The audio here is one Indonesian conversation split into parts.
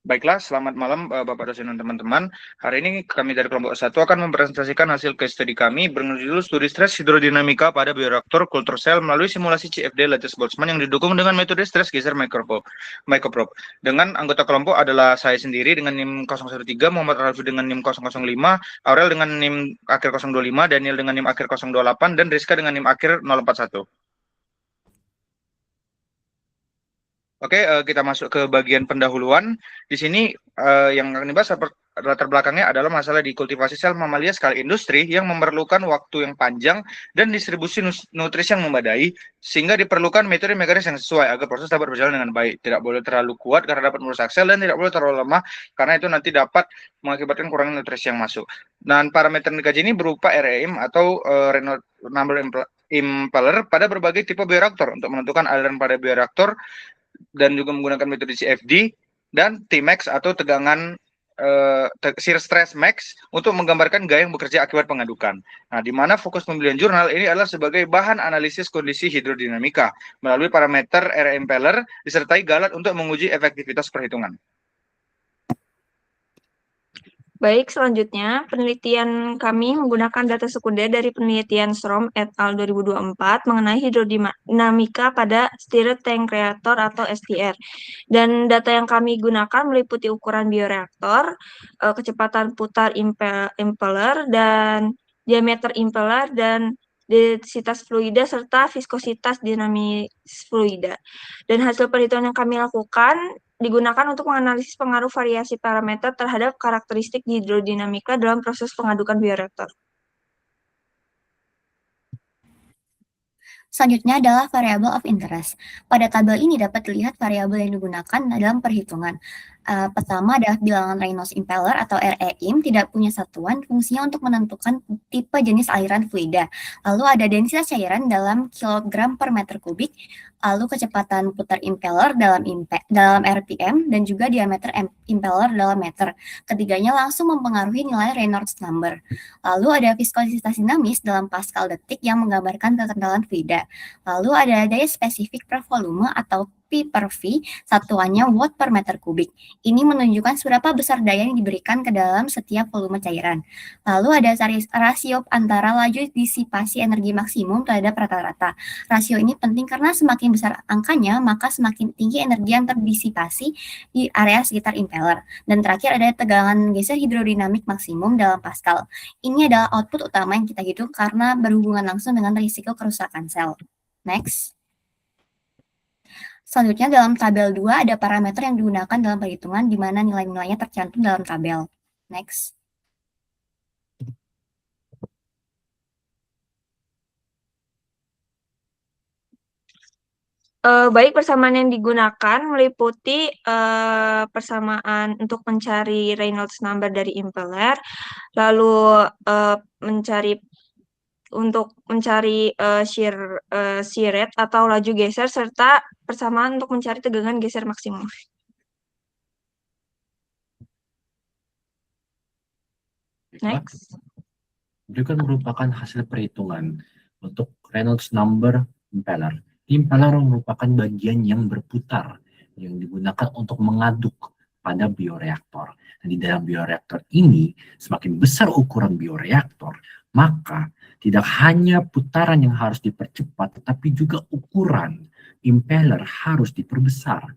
Baiklah, selamat malam Bapak dosen dan teman-teman. Hari ini kami dari kelompok 1 akan mempresentasikan hasil case study kami berjudul studi stres hidrodinamika pada bioreaktor kultur sel melalui simulasi CFD lattice Boltzmann yang didukung dengan metode stres geser microprobe. Dengan anggota kelompok adalah saya sendiri dengan NIM 013, Muhammad Ralfi dengan NIM 005, Aurel dengan NIM akhir 025, Daniel dengan NIM akhir 028, dan Rizka dengan NIM akhir 041. Oke, kita masuk ke bagian pendahuluan. Di sini yang akan dibahas latar belakangnya adalah masalah di kultivasi sel mamalia skala industri yang memerlukan waktu yang panjang dan distribusi nutrisi yang memadai, sehingga diperlukan metode mekanis yang sesuai agar proses dapat berjalan dengan baik. Tidak boleh terlalu kuat karena dapat merusak sel dan tidak boleh terlalu lemah karena itu nanti dapat mengakibatkan kurangnya nutrisi yang masuk. Dan parameter dikaji ini berupa REM atau Reynolds Number Impeller pada berbagai tipe bioreaktor untuk menentukan aliran pada bioreaktor, dan juga menggunakan metode CFD dan Tmax atau tegangan shear stress max untuk menggambarkan gaya yang bekerja akibat pengadukan. Nah, di mana fokus pemilihan jurnal ini adalah sebagai bahan analisis kondisi hidrodinamika melalui parameter area impeller disertai galat untuk menguji efektivitas perhitungan. Baik, selanjutnya penelitian kami menggunakan data sekunder dari penelitian Strom et al. 2024 mengenai hidrodinamika pada stirred tank reactor atau STR. Dan data yang kami gunakan meliputi ukuran bioreaktor, kecepatan putar impeller, dan diameter impeller, dan densitas fluida, serta viskositas dinamis fluida. Dan hasil perhitungan yang kami lakukan digunakan untuk menganalisis pengaruh variasi parameter terhadap karakteristik hidrodinamika dalam proses pengadukan bioreaktor. Selanjutnya adalah variable of interest. Pada tabel ini dapat dilihat variabel yang digunakan dalam perhitungan. Pertama adalah bilangan Reynolds impeller atau REIM tidak punya satuan, fungsinya untuk menentukan tipe jenis aliran fluida. Lalu ada densitas cairan dalam kilogram per meter kubik, lalu kecepatan putar impeller dalam RPM, dan juga diameter impeller dalam meter. Ketiganya langsung mempengaruhi nilai Reynolds number. Lalu ada viskositas dinamis dalam Pascal detik yang menggambarkan kekentalan fluida. Lalu ada daya spesifik per volume atau P per V, satuannya watt per meter kubik. Ini menunjukkan seberapa besar daya yang diberikan ke dalam setiap volume cairan. Lalu ada rasio antara laju disipasi energi maksimum terhadap rata-rata. Rasio ini penting karena semakin besar angkanya, maka semakin tinggi energi yang terdisipasi di area sekitar impeller. Dan terakhir ada tegangan geser hidrodinamik maksimum dalam Pascal. Ini adalah output utama yang kita hitung karena berhubungan langsung dengan risiko kerusakan sel. Next. Selanjutnya dalam tabel 2 ada parameter yang digunakan dalam perhitungan di mana nilai-nilainya tercantum dalam tabel. Next. Baik, persamaan yang digunakan meliputi persamaan untuk mencari Reynolds number dari impeller, lalu mencari shear rate atau laju geser, serta persamaan untuk mencari tegangan geser maksimum. Next. Berikut merupakan hasil perhitungan untuk Reynolds number impeller. Impeller merupakan bagian yang berputar yang digunakan untuk mengaduk pada bioreaktor. Dan di dalam bioreaktor ini, semakin besar ukuran bioreaktor, maka tidak hanya putaran yang harus dipercepat, tetapi juga ukuran impeller harus diperbesar.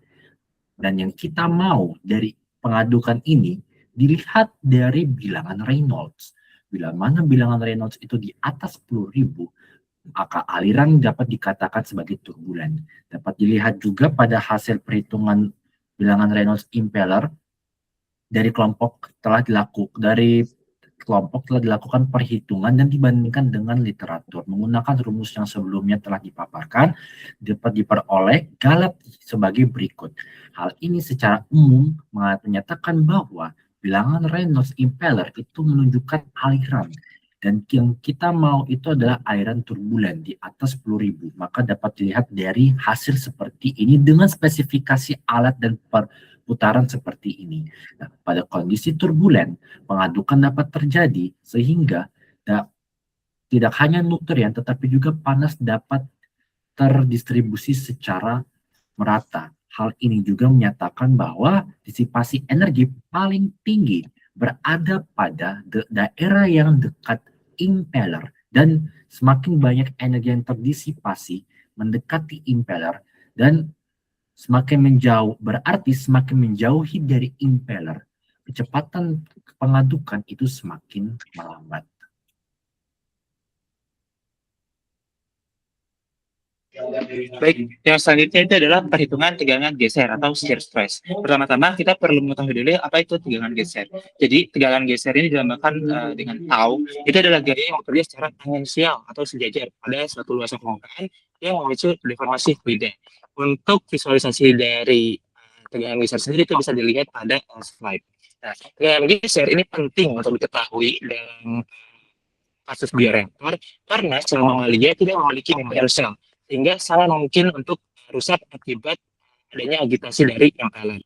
Dan yang kita mau dari pengadukan ini dilihat dari bilangan Reynolds. Bila mana bilangan Reynolds itu di atas 10.000, maka aliran dapat dikatakan sebagai turbulen. Dapat dilihat juga pada hasil perhitungan bilangan Reynolds impeller dari kelompok telah dilakukan perhitungan dan dibandingkan dengan literatur menggunakan rumus yang sebelumnya telah dipaparkan, dapat diperoleh galat sebagai berikut. Hal ini secara umum menyatakan bahwa bilangan Reynolds impeller itu menunjukkan aliran, dan yang kita mau itu adalah aliran turbulen di atas 10.000. Maka dapat dilihat dari hasil seperti ini dengan spesifikasi alat dan putaran seperti ini. Nah, pada kondisi turbulen, pengadukan dapat terjadi sehingga tidak hanya nutrien tetapi juga panas dapat terdistribusi secara merata. Hal ini juga menyatakan bahwa disipasi energi paling tinggi berada pada daerah yang dekat impeller, dan semakin banyak energi yang terdisipasi mendekati impeller dan semakin menjauh, berarti semakin menjauhi dari impeller, kecepatan pengadukan itu semakin melambat. Baik, yang selanjutnya itu adalah perhitungan tegangan geser atau shear stress. Pertama-tama kita perlu mengetahui dulu apa itu tegangan geser. Jadi tegangan geser ini dilambangkan dengan tau. Itu adalah gaya yang bekerja secara tangensial atau sejajar pada suatu luasan permukaan yang memicu deformasi fluida. Untuk visualisasi dari tegangan geser sendiri itu bisa dilihat pada slide. Nah, tegangan geser ini penting untuk diketahui dalam kasus bioreaktor karena sel mamalia tidak memiliki membrane sel, sehingga sangat mungkin untuk rusak akibat adanya agitasi dari impeller.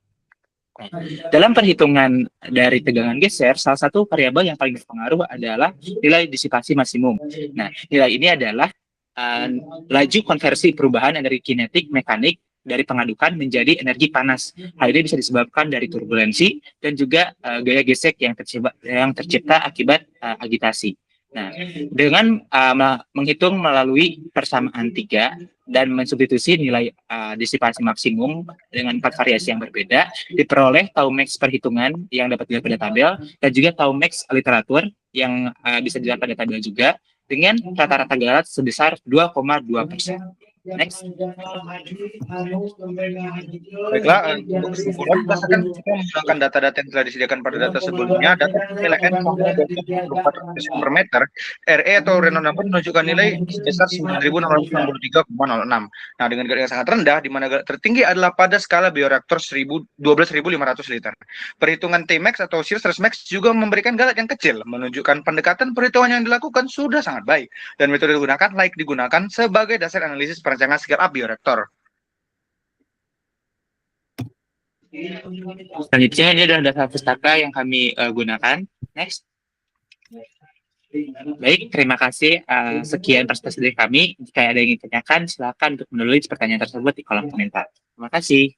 Nah, dalam perhitungan dari tegangan geser, salah satu variabel yang paling berpengaruh adalah nilai disipasi maksimum. Nah, nilai ini adalah laju konversi perubahan energi kinetik mekanik dari pengadukan menjadi energi panas. Hal ini bisa disebabkan dari turbulensi dan juga gaya gesek yang tercipta akibat agitasi. Nah, dengan menghitung melalui persamaan 3 dan mensubstitusi nilai disipasi maksimum dengan 4 variasi yang berbeda, diperoleh tau max perhitungan yang dapat dilihat pada tabel dan juga tau max literatur yang bisa dilihat pada tabel juga dengan rata-rata galat sebesar 2,2%. Next. Baiklah, untuk kesimpulan berdasarkan kita menggunakan data-data yang telah disediakan pada data sebelumnya, data nilai N sama berupa per meter, RE atau Renault number menunjukkan nilai sebesar 9.663,06. Nah, dengan garis yang sangat rendah, di mana garis tertinggi adalah pada skala bioreaktor 12.500 liter. Perhitungan Tmax atau shear stress max juga memberikan garis yang kecil, menunjukkan pendekatan perhitungan yang dilakukan sudah sangat baik, dan metode digunakan layak digunakan sebagai dasar analisis perancangan scale up bioreaktor. Selanjutnya ini adalah data pustaka yang kami gunakan. Next. Baik, terima kasih. Sekian presentasi dari kami. Jika ada yang ingin ditanyakan, silakan untuk menulis pertanyaan tersebut di kolom komentar. Terima kasih.